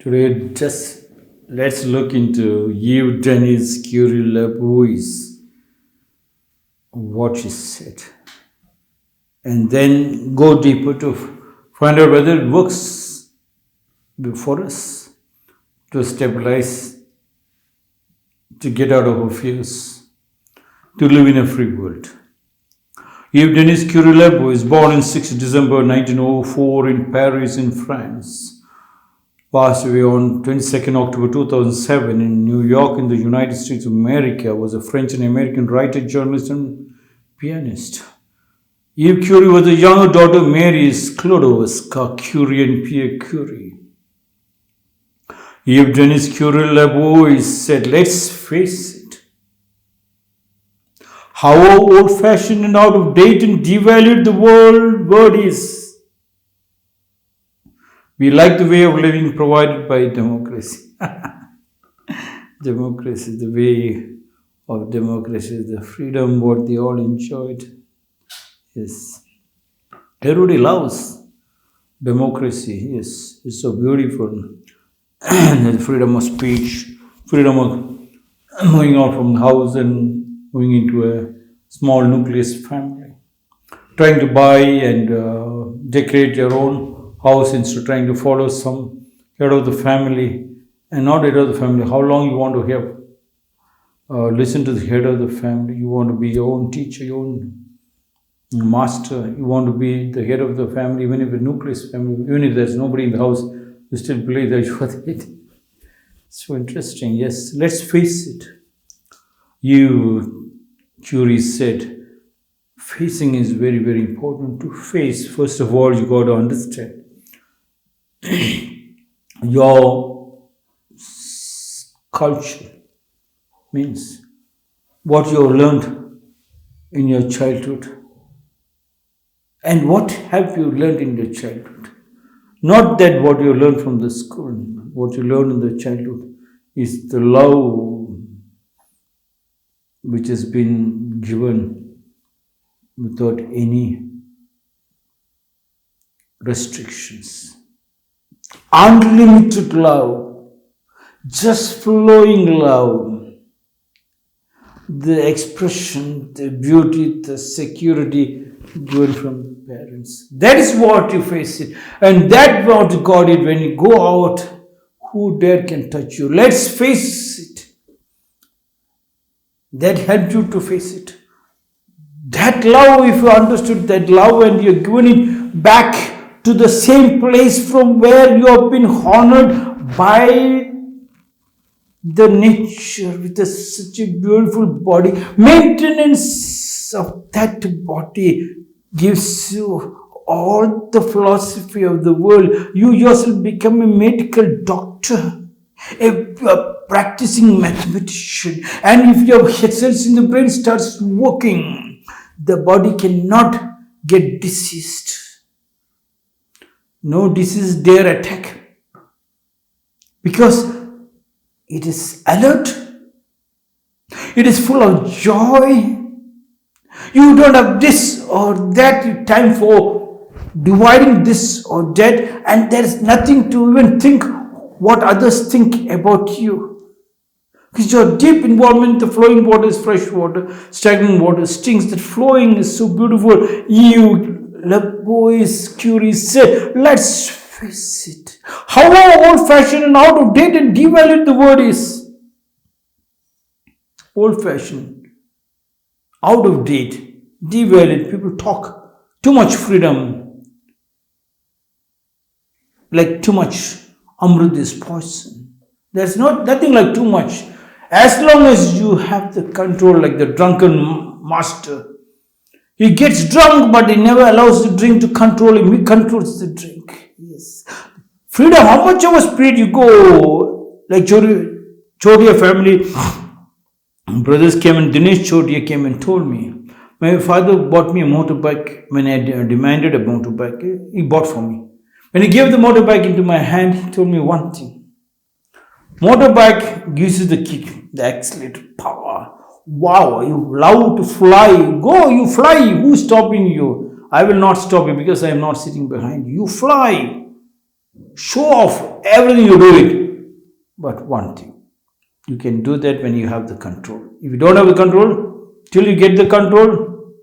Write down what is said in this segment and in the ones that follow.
Today, just let's look into Dennis Curie, what she said, and then go deeper to find out whether it works for us to stabilize, to get out of our fears, to live in a free world. Dennis Curie was born on 6 December 1904 in Paris, in France. Passed away on 22nd October 2007 in New York in the United States of America, was a French and American writer, journalist, and pianist. Eve Curie was the younger daughter of Mary's Clovis Curie and Pierre Curie. Dennis Curie said, let's face it, how old-fashioned and out of date and devalued the word is. We like the way of living provided by democracy. Democracy, the way of democracy, the freedom what they all enjoyed. Yes. Everybody loves democracy. Yes, it's so beautiful. The freedom of speech, freedom of moving out from the house and moving into a small nucleus family. Trying to buy and decorate your own house instead of trying to follow some head of the family, and not head of the family. How long you want to have listen to the head of the family? You want to be your own teacher, your own master. You want to be the head of the family, even if a nucleus family, even if there's nobody in the house, you still believe that you are the head. So interesting. Yes, let's face it. Curie said, facing is very, very important. To face, first of all, you got to understand your culture means what you learned in your childhood. And what have you learned in your childhood? Not that what you learned from the school. What you learned in the childhood is the love which has been given without any restrictions. Unlimited love, just flowing love, the expression, the beauty, the security given from parents. That is what you face it. And that's what you got it when you go out. Who dare can touch you? Let's face it. That helped you to face it. That love, if you understood that love and you're giving it back to the same place from where you have been honored by the nature with such a beautiful body. Maintenance of that body gives you all the philosophy of the world. You yourself become a medical doctor, a practicing mathematician. And if your cells in the brain starts working, the body cannot get diseased. No disease dare attack, because it is alert, it is full of joy. You don't have this or that time for dividing this or that, and there is nothing to even think what others think about you. Because your deep involvement, the flowing water is fresh water, stagnant water stinks. That flowing is so beautiful. Curie said, let's face it. How old-fashioned and out of date and devalued the word is. Old-fashioned, out of date, devalued. People talk too much freedom, like too much. Amrit is poison. There's nothing like too much. As long as you have the control, like the drunken master. He gets drunk, but he never allows the drink to control him. He controls the drink. Yes. Freedom, how much of a speed you go. Like Chodia family, brothers came and Dinesh Chodia came and told me. My father bought me a motorbike. When I demanded a motorbike, he bought for me. When he gave the motorbike into my hand, he told me one thing. Motorbike gives you the kick, the accelerator, power. Wow, you love to fly. Go, you fly. Who's stopping you? I will not stop you because I am not sitting behind you. You fly. show off everything you do it. But one thing, you can do that when you have the control. If you don't have the control, till you get the control,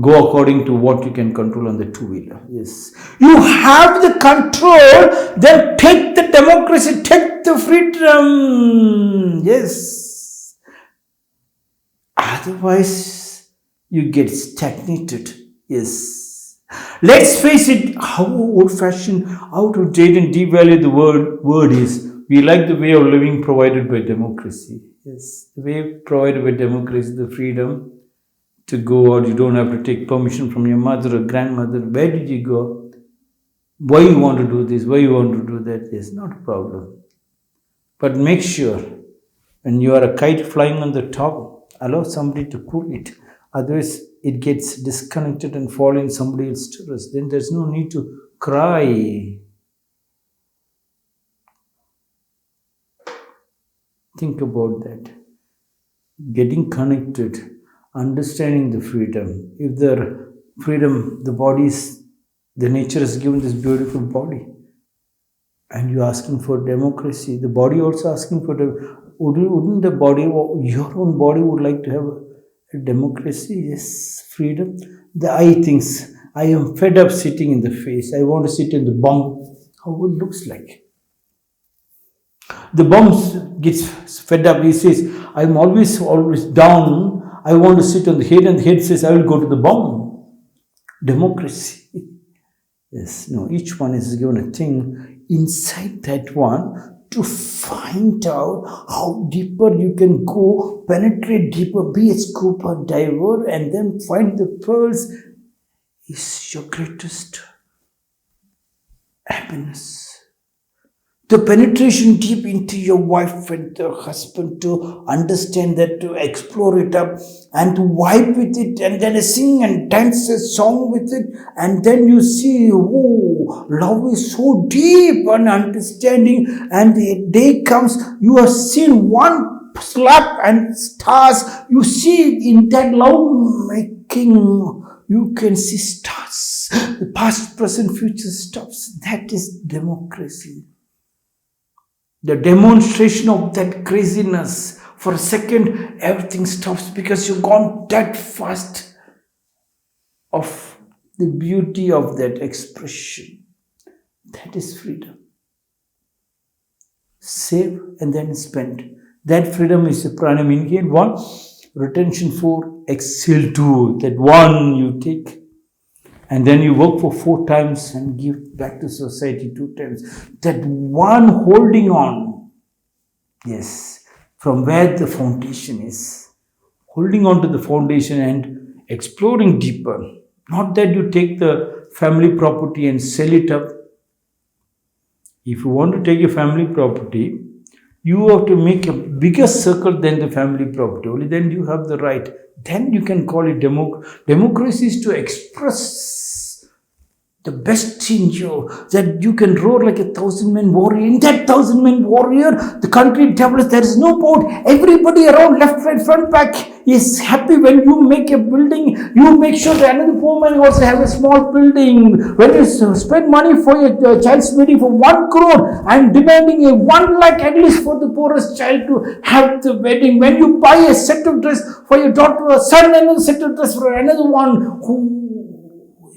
go according to what you can control on the two-wheeler. Yes. You have the control, then take the democracy, take the freedom. Yes. Otherwise, you get stagnated. Yes. Let's face it, how old-fashioned, outdated and devalued the word is. We like the way of living provided by democracy. Yes. The way provided by democracy, the freedom to go out. You don't have to take permission from your mother or grandmother. Where did you go? Why you want to do this? Why you want to do that? Yes, not a problem. But make sure when you are a kite flying on the top, allow somebody to pull it. Otherwise, it gets disconnected and fall in somebody else's terrace. Then there's no need to cry. Think about that. Getting connected, understanding the freedom. If the freedom, the body is, the nature has given this beautiful body, and you're asking for democracy, the body also asking for wouldn't the body, your own body would like to have a democracy? Yes, freedom. The eye thinks, I am fed up sitting in the face. I want to sit in the bum. How it looks like. The bum gets fed up. He says, I'm always down. I want to sit on the head, and the head says, I will go to the bum. Democracy. Yes, no, each one is given a thing inside that one to find out how deeper you can go, penetrate deeper, be a scuba diver, and then find the pearls is your greatest happiness. The penetration deep into your wife and the husband, to understand that, to explore it up and to vibe with it, and then sing and dance a song with it, and then you see, oh, love is so deep and understanding, and the day comes, you have seen one slap and stars, you see in that love making, you can see stars, the past, present, future stops. That is democracy. The demonstration of that craziness, for a second, everything stops because you've gone that fast of the beauty of that expression. That is freedom. Save and then spend. That freedom is a pranam. Inhale 1, retention 4, exhale 2. That 1 you take. And then you work for 4 times and give back to society 2 times. That one holding on, yes, from where the foundation is. Holding on to the foundation and exploring deeper. Not that you take the family property and sell it up. If you want to take a family property, you have to make a bigger circle than the family property. Only then you have the right. Then you can call it democracy is to express the best in you, that you can roar like a 1,000-man warrior. In that 1,000-man warrior, the country develops. There is no doubt. Everybody around, left, right, front, back, is happy when you make a building. You make sure that another poor man also have a small building. When you spend money for your child's wedding for 1 crore, I'm demanding a 1 lakh at least for the poorest child to have the wedding. When you buy a set of dress for your daughter or son, another set of dress for another one who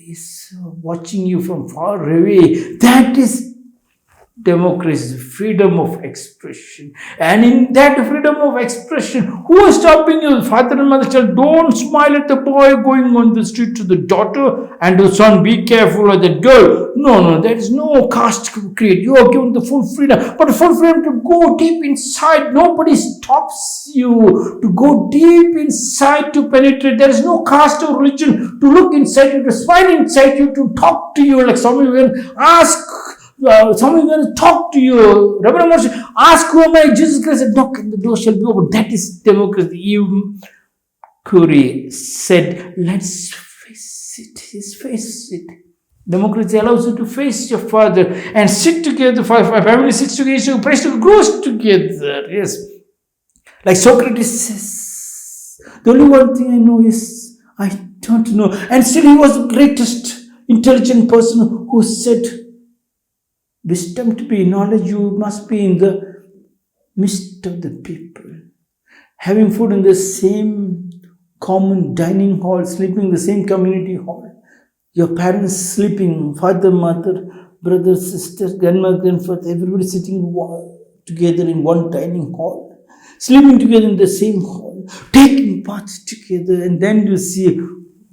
is watching you from far away. That is democracy, freedom of expression. And in that freedom of expression, who is stopping you? Father and mother child, don't smile at the boy going on the street, to the daughter and the son, be careful of that girl. No, there is no caste to create. You are given the full freedom, but the full freedom to go deep inside. Nobody stops you to go deep inside, to penetrate. There is no caste or religion to look inside you, to spine inside you, to talk to you like Swami will ask. Someone will talk to you. Rabbi Moshe, ask who am I? Jesus Christ said, knock and the door shall be open. That is democracy. Even Curie said, let's face it. Yes, face it. Democracy allows you to face your father and sit together. Family sits together, prays together, grows together. Yes. Like Socrates says, the only one thing I know is I don't know. And still he was the greatest intelligent person who said, Wisdom to be knowledge, you must be in the midst of the people. Having food in the same common dining hall, sleeping in the same community hall. Your parents sleeping, father, mother, brother, sister, grandma, grandfather, everybody sitting together in one dining hall, sleeping together in the same hall, taking parts together, and then you see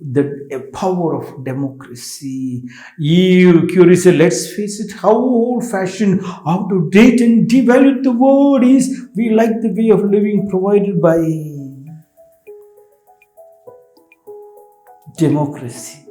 the power of democracy. Curie said, let's face it, how old-fashioned, out of date and devalued the world is. We like the way of living provided by democracy.